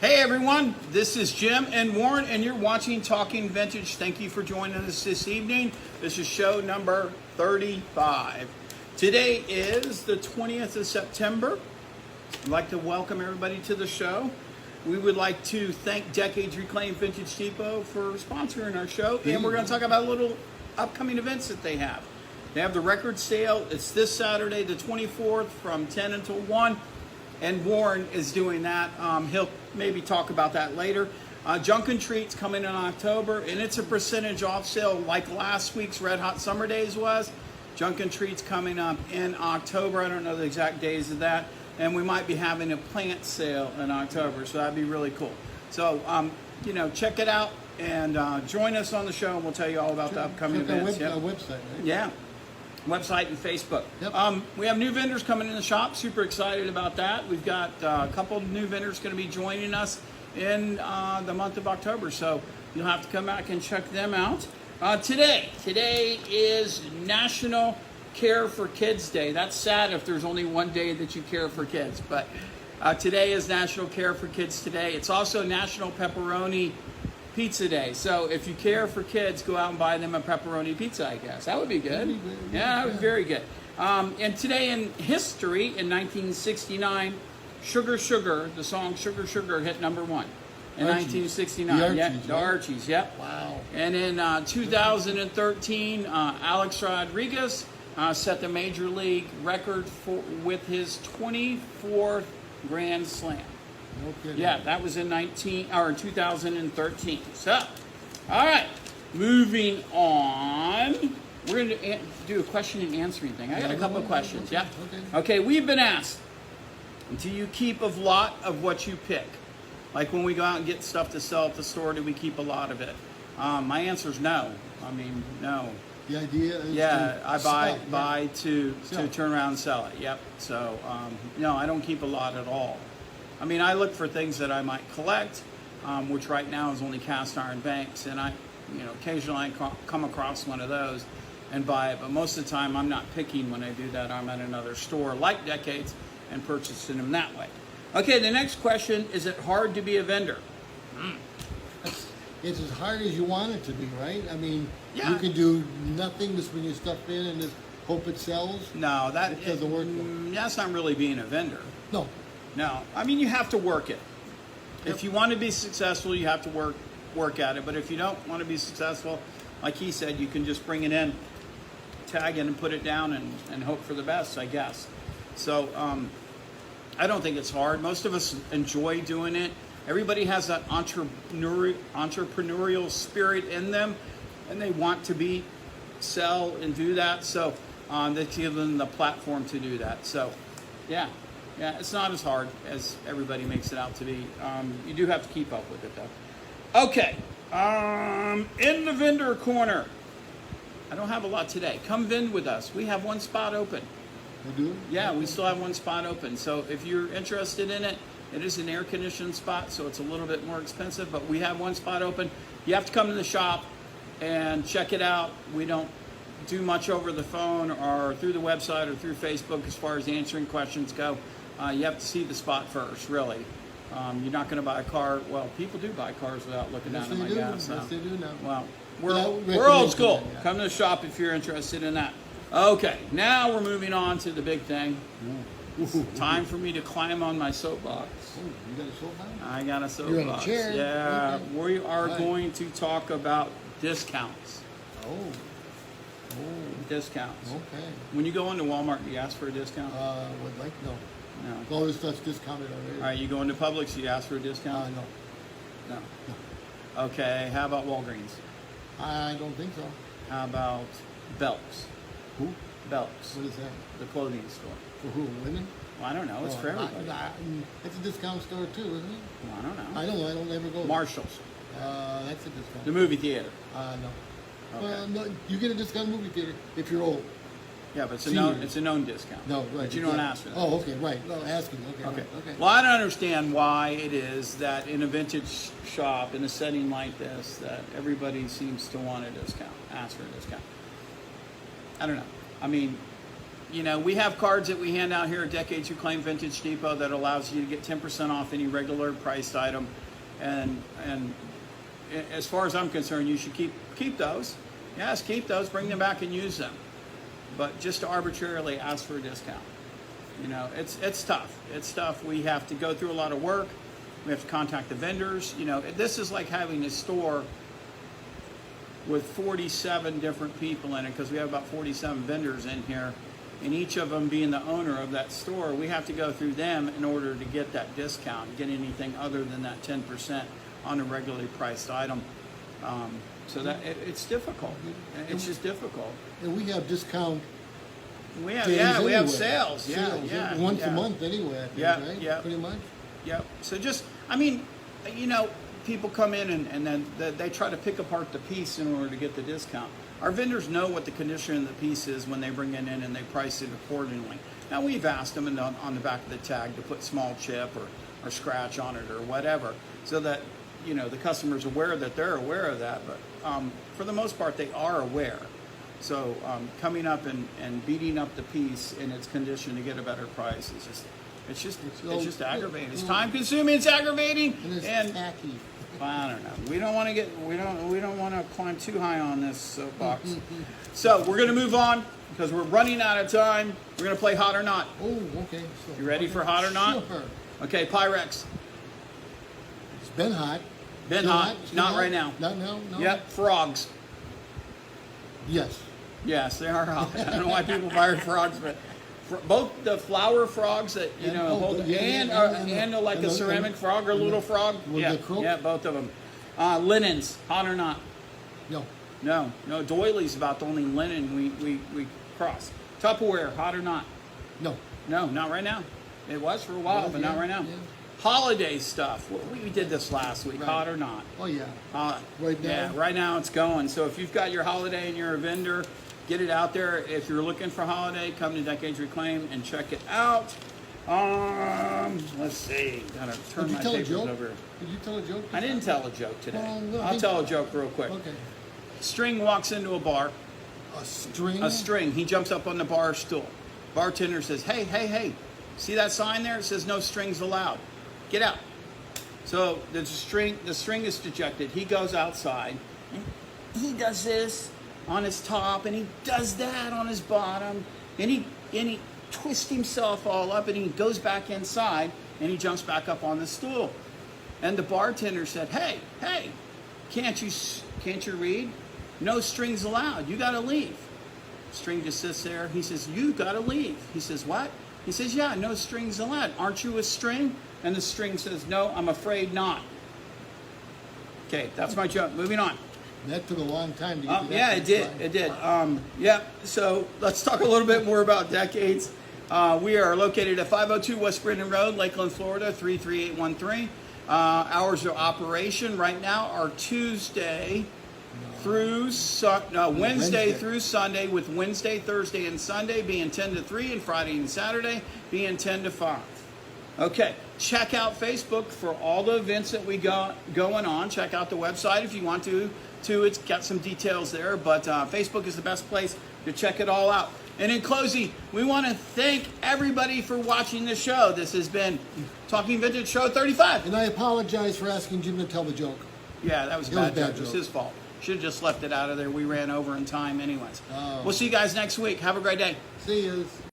Hey everyone, this is Jim and Warren, and you're watching Talking Vintage. Thank you for joining us this evening. This is show number 35. Today is the 20th of September. I'd like to welcome everybody to the show. We would like to thank Decades Reclaimed Vintage Depot for sponsoring our show, and we're going to talk about little upcoming events that they have. They have the record sale. It's this Saturday, the 24th, from 10 until 1. And Warren is doing that. He'll maybe talk about that later. Junkin' Treats coming in October, and it's a percentage off sale like last week's Red Hot Summer Days was. Junkin' Treats coming up in October. I don't know the exact days of that. And we might be having a plant sale in October, so that'd be really cool. So, check it out and join us on the show, and we'll tell you all about the upcoming events. Our website, right? Yeah. Website and Facebook. Yep. We have new vendors coming in the shop. Super excited about that. We've got a couple of new vendors going to be joining us in the month of October, so you'll have to come back and check them out. Today is National Care for Kids Day. That's sad if there's only one day that you care for kids, but today is National Care for Kids Today. It's also National Pepperoni Pizza Day. So if you care for kids, go out and buy them a pepperoni pizza, I guess. That would be good. Yeah, that would be very good. And today in history, in 1969, Sugar Sugar, the song Sugar Sugar hit #1 in 1969. The Archies, yeah, the right? Archies, yep. Wow. And in 2013, Alex Rodriguez set the major league record with his 24th Grand Slam. No kidding. Yeah, that was in 2013. So, all right, moving on. We're going to do a question and answering thing. I got a couple of questions. Yeah. Okay, we've been asked, do you keep a lot of what you pick? Like when we go out and get stuff to sell at the store, do we keep a lot of it? My answer is no. I mean, no. The idea is I buy to Sell. turn around and sell it. Yep. So no, I don't keep a lot at all. I mean, I look for things that I might collect, which right now is only cast iron banks, and occasionally I come across one of those and buy it. But most of the time, I'm not picking when I do that. I'm at another store like Decades and purchasing them that way. Okay, the next question: is it hard to be a vendor? It's as hard as you want it to be, right? I mean, Yeah. you can do nothing, just bring your stuff in and just hope it sells. No, It doesn't work. That's not really being a vendor. No. No, I mean, you have to work it. If you want to be successful, you have to work at it. But if you don't want to be successful, like he said, you can just bring it in, tag it, and put it down, and hope for the best, I guess. So I don't think it's hard. Most of us enjoy doing it. Everybody has that entrepreneurial spirit in them, and they want to sell and do that. So they give them the platform to do that. So, yeah. Yeah, it's not as hard as everybody makes it out to be. You do have to keep up with it, though. Okay, in the vendor corner. I don't have a lot today. Come vend with us. We have one spot open. We do? Yeah, we still have one spot open. So if you're interested in it, it is an air-conditioned spot, so it's a little bit more expensive, but we have one spot open. You have to come to the shop and check it out. We don't do much over the phone or through the website or through Facebook as far as answering questions go. You have to see the spot first, really. You're not going to buy a car. Well, people do buy cars without looking down at my gas. Yes, they do now. Well, Without we're old school. recommending that, yeah. Come to the shop if you're interested in that. Okay, now we're moving on to the big thing. Time for me to climb on my soapbox. Oh, you got a soapbox? I got a soapbox. You're in a chair. Yeah, Okay. we are Right. going to talk about discounts. Oh. Discounts. Okay. When you go into Walmart, do you ask for a discount? Would like no. No. All this stuff's discounted already. All right, you go into Publix, you ask for a discount? No. No. Okay, how about Walgreens? I don't think so. How about Belk's? Who? Belk's, What is that? the clothing store. For who? Women? Well, I don't know. It's for everybody. It's a discount store too, isn't it? Well, I don't know. I don't know. I don't ever go. Marshall's, That's a discount. the movie theater. No. Okay. No. You get a discount movie theater if you're old. Yeah, but it's Seniors. a known discount. No, right. But you don't exactly. ask for that. Oh, okay, right. No, asking. Okay. Okay. Right, okay. Well, I don't understand why it is that in a vintage shop, in a setting like this, that everybody seems to want a discount, ask for a discount. I don't know. I mean, you know, we have cards that we hand out here at Decades Reclaim Vintage Depot that allows you to get 10% off any regular priced item. And as far as I'm concerned, you should keep those. Yes, keep those, bring them back and use them. But just to arbitrarily ask for a discount, you know, it's tough. It's tough. We have to go through a lot of work. We have to contact the vendors. You know, this is like having a store with 47 different people in it, because we have about 47 vendors in here, and each of them being the owner of that store, we have to go through them in order to get that discount, get anything other than that 10% on a regularly priced item. So that it's difficult. It's just difficult. And we have discount. We have days we have anyway. sales. Yeah, Sales, yeah. Once yeah. a month anyway, I think, Yeah, right? yeah. Pretty much. Yep. So just, I mean, you know, people come in and then they try to pick apart the piece in order to get the discount. Our vendors know what the condition of the piece is when they bring it in, and they price it accordingly. Now, we've asked them on the back of the tag to put small chip or scratch on it or whatever, so that, you know, the customer's aware that they're aware of that. But for the most part, they are aware. So coming up and beating up the piece in its condition to get a better price is just, it's just aggravating. It's time consuming. It's aggravating. And it's tacky. I don't know. We don't want to climb too high on this soapbox. So we're going to move on because we're running out of time. We're going to play Hot or Not. Oh, okay. So, You ready for Hot or Not? Sure. Okay, Pyrex. It's been hot. Been Still hot. Still Not hot? right now. Not now? No? Yep. Frogs. Yes. Yes, they are hot. I don't know why people buy frogs, but both the flower frogs that you And- know oh, hold, yeah, and like and a the- ceramic and- frog or a little frog. Will Yeah, they croak? yeah, both of them. Linens. Hot or not? No. No. Doilies about the only linen we cross. Tupperware. Hot or not? No. No, not right now. It was for a while, Well, but not yeah, right now. yeah. Holiday stuff. We did this last week. Right. Hot or not? Oh, yeah. Right now? Yeah, right now it's going. So if you've got your holiday and you're a vendor, get it out there. If you're looking for holiday, come to Decades Reclaim and check it out. Let's see. Gotta turn Did you my tell a papers joke? over. Did you tell a joke? I didn't tell a joke today. Well, no, I I'll think- tell a joke real quick. Okay. String walks into a bar. A string? A string. He jumps up on the bar stool. Bartender says, hey, see that sign there? It says no strings allowed. Get out. So the string is dejected. He goes outside and he does this on his top and he does that on his bottom and he twists himself all up and he goes back inside and he jumps back up on the stool. And the bartender said, hey, can't you read? No strings allowed. You got to leave. String just sits there. He says, you got to leave. He says, what? He says, yeah, no strings allowed. Aren't you a string? And the string says, no, I'm afraid not. Okay, that's my joke. Moving on. That took a long time to get to that. Yeah, it did. It did. Yeah, so let's talk a little bit more about Decades. We are located at 502 West Brandon Road, Lakeland, Florida, 33813. Hours of operation right now are Tuesday through Wednesday through Sunday, with Wednesday, Thursday, and Sunday being 10 to 3, and Friday and Saturday being 10 to 5. Okay, check out Facebook for all the events that we got going on. Check out the website if you want to. It's got some details there, but Facebook is the best place to check it all out. And in closing, we want to thank everybody for watching the show. This has been Talking Vintage Show 35. And I apologize for asking Jim to tell the joke. Yeah, that was a It was bad bad joke. It was joke. his fault. Should have just left it out of there. We ran over in time anyways. Oh. We'll see you guys next week. Have a great day. See yous.